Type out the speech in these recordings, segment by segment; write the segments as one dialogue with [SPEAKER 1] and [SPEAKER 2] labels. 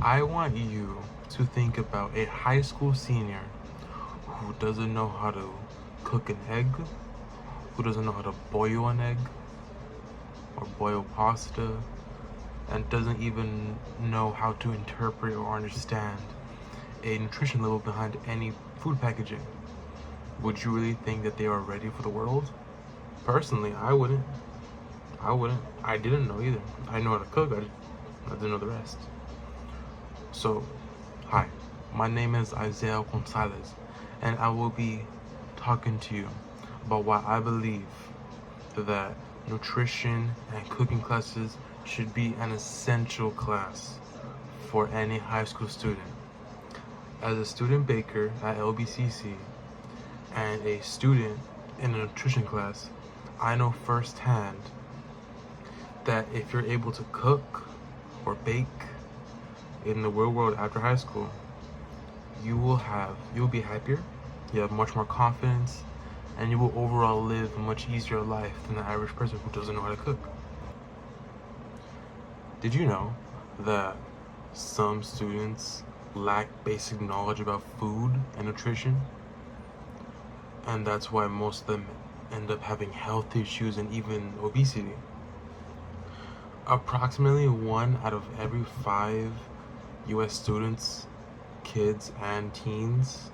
[SPEAKER 1] I want you to think about a high school senior who doesn't know how to cook an egg, who doesn't know how to boil an egg or boil pasta, and doesn't even know how to interpret or understand a nutrition level behind any food packaging. Would you really think that they are ready for the world? Personally, I wouldn't. I wouldn't. I didn't know either. I know how to cook, I didn't know the rest. So, hi, my name is Isaiah Gonzalez, and I will be talking to you about why I believe that nutrition and cooking classes should be an essential class for any high school student. As a student baker at LBCC and a student in a nutrition class, I know firsthand that if you're able to cook or bake in the real world after high school, you'll be happier, you have much more confidence, and you will overall live a much easier life than the average person who doesn't know how to cook. Did you know that some students lack basic knowledge about food and nutrition? And that's why most of them end up having health issues and even obesity. Approximately 1 out of every 5 US students, kids, and teens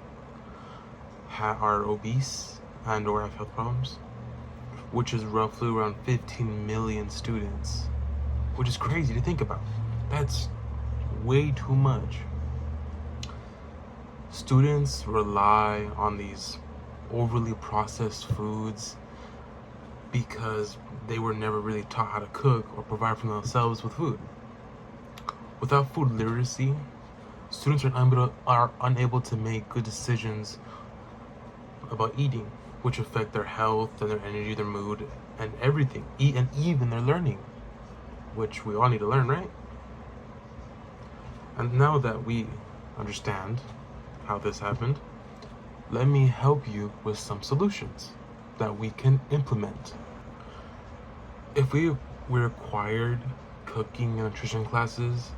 [SPEAKER 1] are obese and or have health problems, which is roughly around 15 million students, which is crazy to think about. That's way too much. Students rely on these overly processed foods because they were never really taught how to cook or provide for themselves with food. Without food literacy, students are unable to make good decisions about eating, which affect their health and their energy, their mood, and everything, and even their learning, which we all need to learn, right? And now that we understand how this happened, let me help you with some solutions that we can implement. If we required cooking and nutrition classes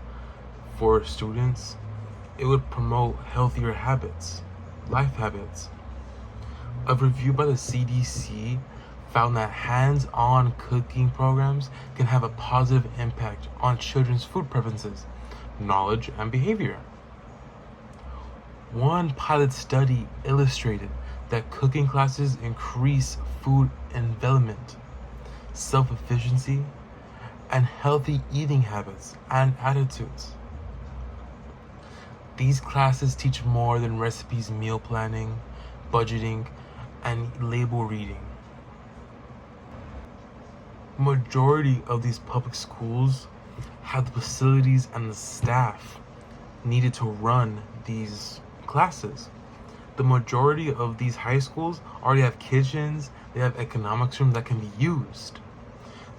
[SPEAKER 1] for students, it would promote healthier habits, life habits. A review by the CDC found that hands-on cooking programs can have a positive impact on children's food preferences, knowledge, and behavior. One pilot study illustrated that cooking classes increase food envelopment, self-efficiency, and healthy eating habits and attitudes. These classes teach more than recipes, meal planning, budgeting, and label reading. Majority of these public schools have the facilities and the staff needed to run these classes. The majority of these high schools already have kitchens, they have economics rooms that can be used.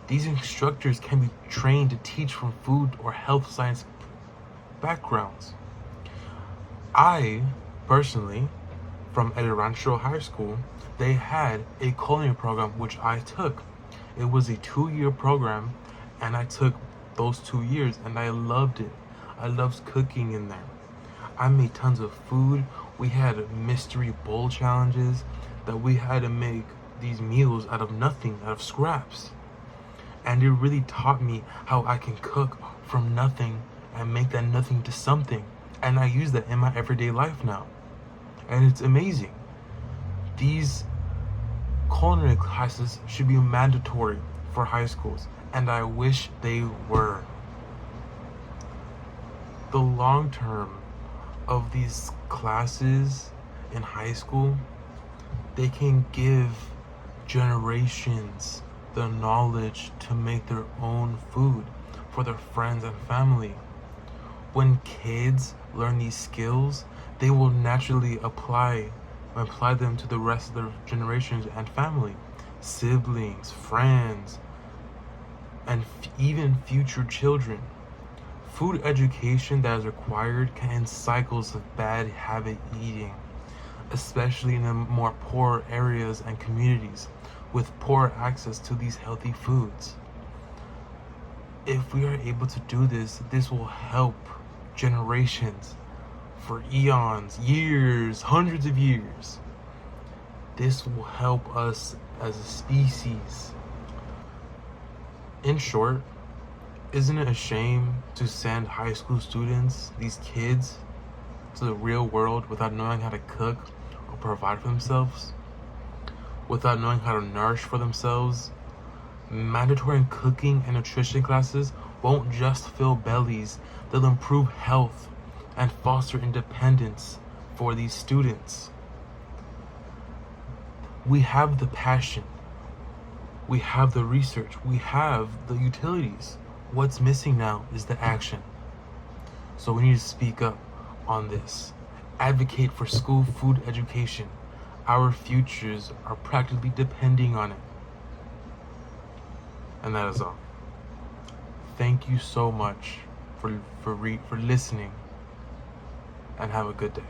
[SPEAKER 1] These instructors can be trained to teach from food or health science backgrounds. I, personally, from El Rancho High School, they had a culinary program which I took. It was a 2-year program, and I took those 2 years, and I loved it. I loved cooking in there. I made tons of food. We had mystery bowl challenges that we had to make these meals out of nothing, out of scraps. And it really taught me how I can cook from nothing and make that nothing to something. And I use that in my everyday life now. And it's amazing. These culinary classes should be mandatory for high schools, and I wish they were. The long term of these classes in high school, they can give generations the knowledge to make their own food for their friends and family. When kids learn these skills, they will naturally apply them to the rest of their generations and family, siblings, friends, and even future children. Food education that is required can end cycles of bad habit eating, especially in the more poor areas and communities with poor access to these healthy foods. If we are able to do this, this will help generations, for eons, years, hundreds of years. This will help us as a species. In short, isn't it a shame to send high school students, these kids, to the real world without knowing how to cook or provide for themselves? Without knowing how to nourish for themselves? Mandatory cooking and nutrition classes won't just fill bellies, they'll improve health and foster independence for these students. We have the passion, we have the research, we have the utilities. What's missing now is the action. So we need to speak up on this. Advocate for school food education. Our futures are practically depending on it. And that is all. Thank you so much for listening, and have a good day.